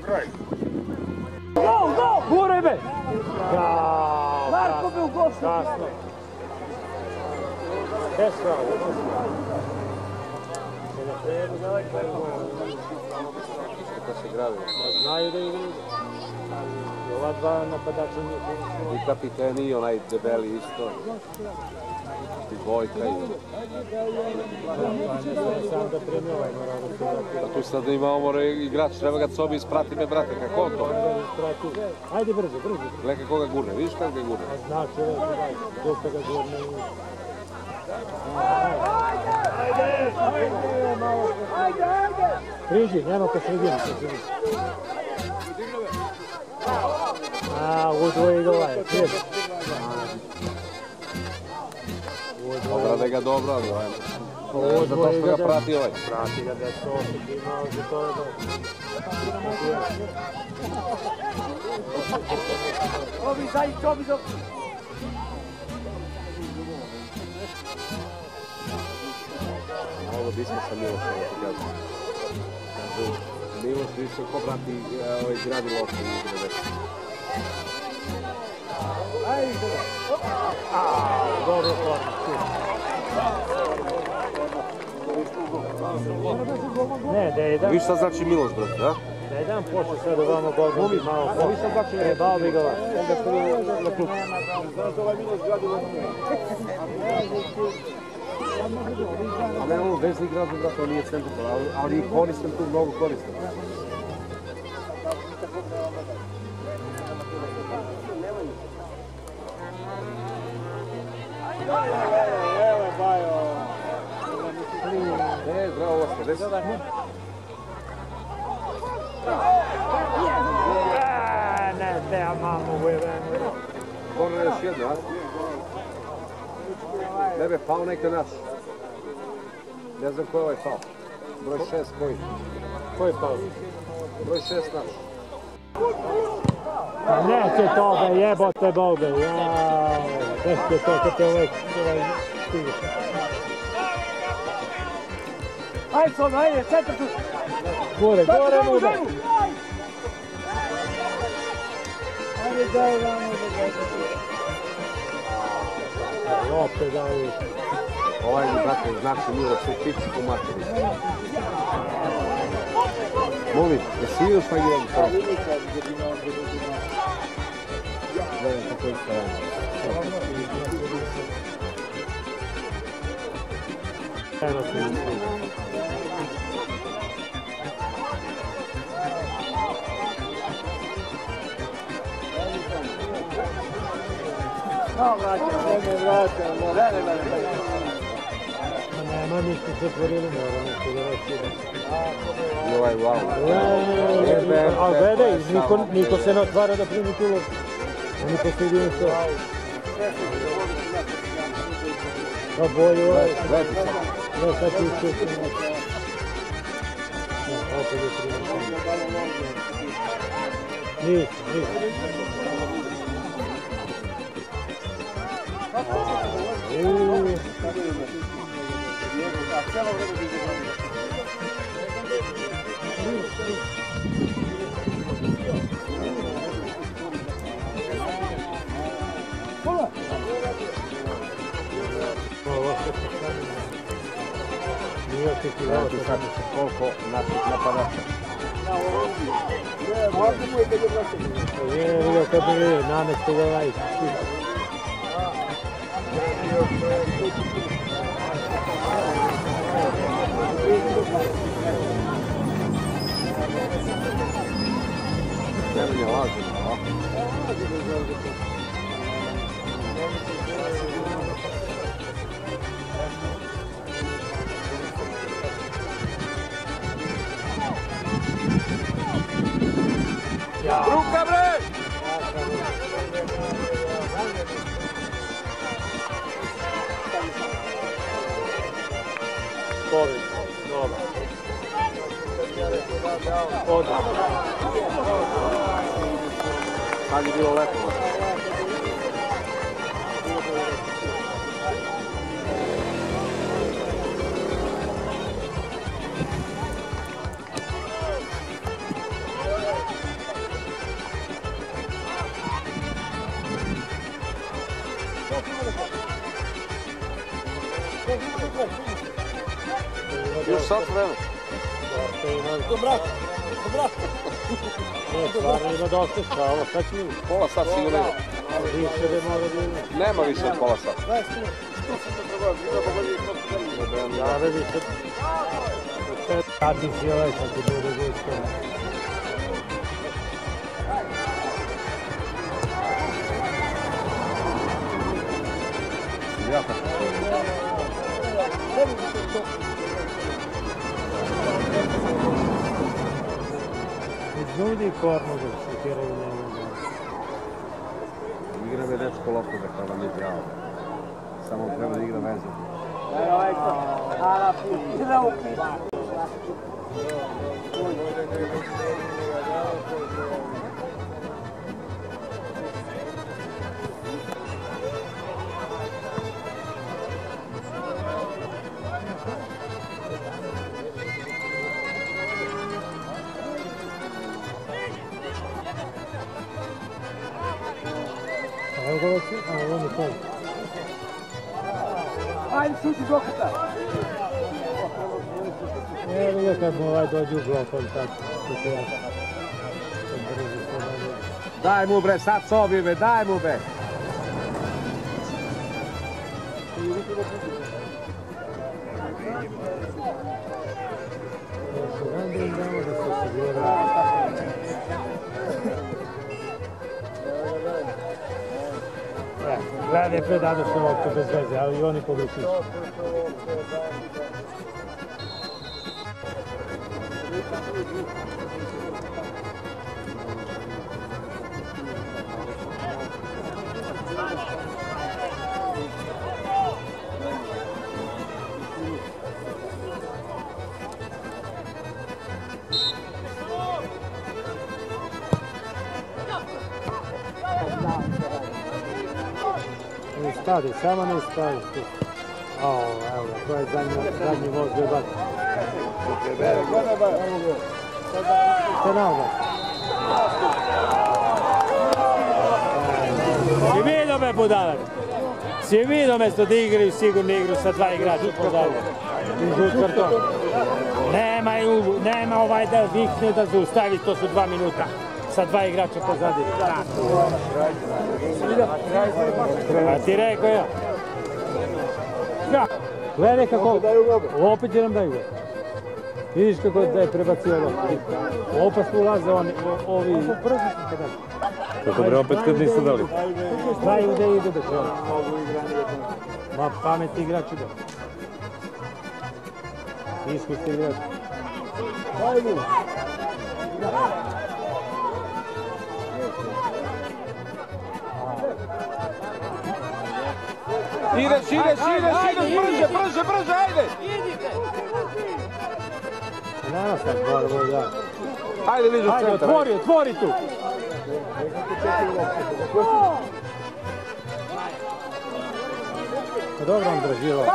kraj. Gol, gol! Guraj be! Marko bi u gostu. Kasno. Bez pravo. Kako se igrali? Znaju da igraju. I ova dva napadača nije. I kapiten i onaj debeli isto. I Vojka i... Sam da premi ovaj mora da se vrati. A tu sad imamo igrač, treba ga sobi isprati me, brate, kako to? Ajde brzo, brzo. Gleda kako ga gurne, vidiš kako ga gurne? A zna čovjek, dosta ga gurne. Priđi, nema ko sredini. A, udvoji ga ovaj, slijed. Obrade ga dobro, ali ovaj. Zato što ga prati ovaj. Prati ga, da to opet ima ovdje to je Obi, zajic, obi, obi. Ovo bismo sa Milošom, ja ti kažem. Miloš više ko prati gradi loše igre već. dobro forma. Ne, da jedan... Viš šta znači Miloš, brate, da? Da jedan počne sad ovamo Gordon bi malo forma. Viš šta znači Miloš? Trebao bi ga vas. Na klubu. Ali ja ovo vezni grad, brate, on nije centar, ali koristam tu, mnogo koristam. Evo, Bajo. Ne, zdravo, ovo ste, desi? Ne, te ja mamu ujevem. Korner još jedno, a? Ne be, pao neka naš. Ne znam ko je ovaj pao. Broj 6 koji? Ko je pao? Broj 6 naš. Neće to da jebote Boga, jao. Neće to kad te ovaj stiže. Ajde, sad, ajde, četvrtu. Gore, gore mu da. Ajde, daj vamo da gledamo. Opet daj. Ovaj mi, brate, znači Miloš u pičku materiju. Molim, jesi vidio šta igra ovdje tamo? Gledam kako je stavljeno. Eno se misli. Nema ništa se otvorili, mora nešto da računa. I ovaj wow. A gledaj, niko se ne otvara da primi tu loptu. Oni posljedili što. Pa bolje ovaj. Gledajte sad. Ne, sad ću ušćeti. Opet je primi. Nisu. Gledajte sad koliko naših napadača. Vidio kad bi vidio, namesto ga ovaj. Zemlje lažu, a? Ruka, bre! Covid, dobro. Odmah. Sad je bilo lepo. sat vremena. Dobro. Ne, stvarno ima dosta šala, šta će mi? Pola sat sigurno ima. Više da mora da ima. Nema više od pola sata. Ja ne više. Radi si ovaj sad ti bude gusto. Ja tako. Iznudi kornu da šutiraju njega. Igra me dečko loptu da kada mi pravo. Samo treba da igra veze. Evo ga već, a on je pol. Ajde, šuti do okata. Evo ga kad mu ovaj dođe u blokon, tako. Daj mu bre, sad sobi be, daj mu be. Gledaj predado što loptu bez veze, ali i oni pogreši. Ne stadi, samo ne stadi. O, evo ga, to je zadnji voz gdje bati. Se nauga. Si vidio me budalac? Si vidio me što da igraju sigurno igru sa dva igrača pozadnje. I žut karton. Nema ovaj da vikne da zaustavi, to su 2 minuta. Sa 2 igrača pozadnje. A ti rekao ja. Gledaj kako, opet će nam daju ga. Vidiš kako da je prebacio loptu. Opet su ulaze ovi... Kako bre, opet kad nisu dali? Znaju gde ide da krenu. Ma pametni igrači da. Iskusni igrači. Ajde! Ideš, brže, ajde! Nema sad, dobro, da. Ajde, viđu Ajde, centar. otvori tu! Dobro on drži loptu.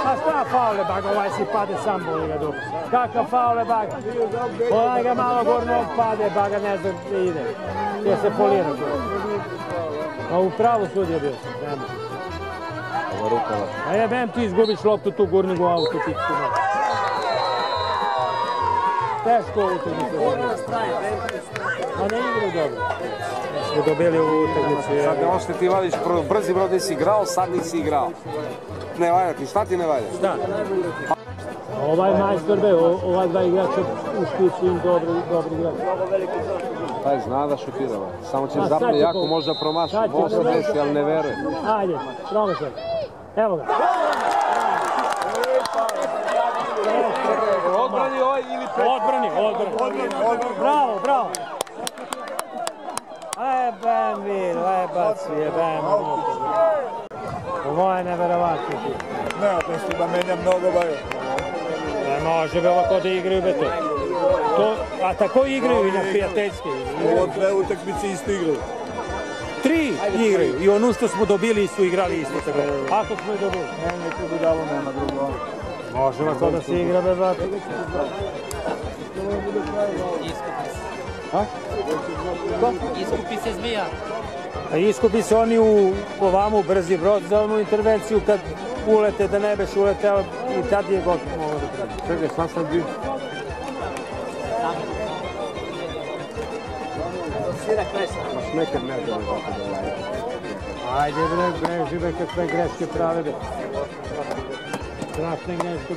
A šta faule, bag, ovaj si pade sam boli ga dobro. Kakav faule, bag? Onaj ga malo gorno pade, baga ne zna gdje ide. Gdje se polira to. A u pravu sudje bio sam, nema. A jebem ti izgubiš loptu tu gurni u auto, ti tu malo. Teško ovu tu mi se dobro. A ne igraju dobro. Smo dobili ovu utakmicu. Sad ne možete ti vadiš, brzi brod nisi igrao, sad nisi igrao. Ne valja ti, šta ti ne valja? Šta? Ovaj majstor be, ova dva igrača u špicu im dobri igrači. Taj zna da šutira, samo će zapne jako, možda promaši, možda desi, ali ne veruje. Ajde, promašaj. Evo ga. Odbrani ovaj ili pet. Odbrani. Bravo. Jebem vid, lebac, jebem. Ovo je neverovatno. Ne, mislim da menja mnogo baju. Ne može be ovako da igraju be to. A tako igraju i na prijateljski. Ovo 2 utakmice isto igraju. 3 igraju i onu što smo dobili su igrali isto tako. Ako smo je dobili. Ne, neku budalo nema drugo. Može ovako da se igra be bati. Iskupi se Zmija. A iskupi se oni u ovamu brzi brod za onu intervenciju kad ulete da ne beš ulete, ali i tad je god mogao da primi. Čekaj, sad sam bio. Svira klesa. Ma smekar merda ne tako da je. Ajde bre, žive kakve greške prave bre. Strašne greške.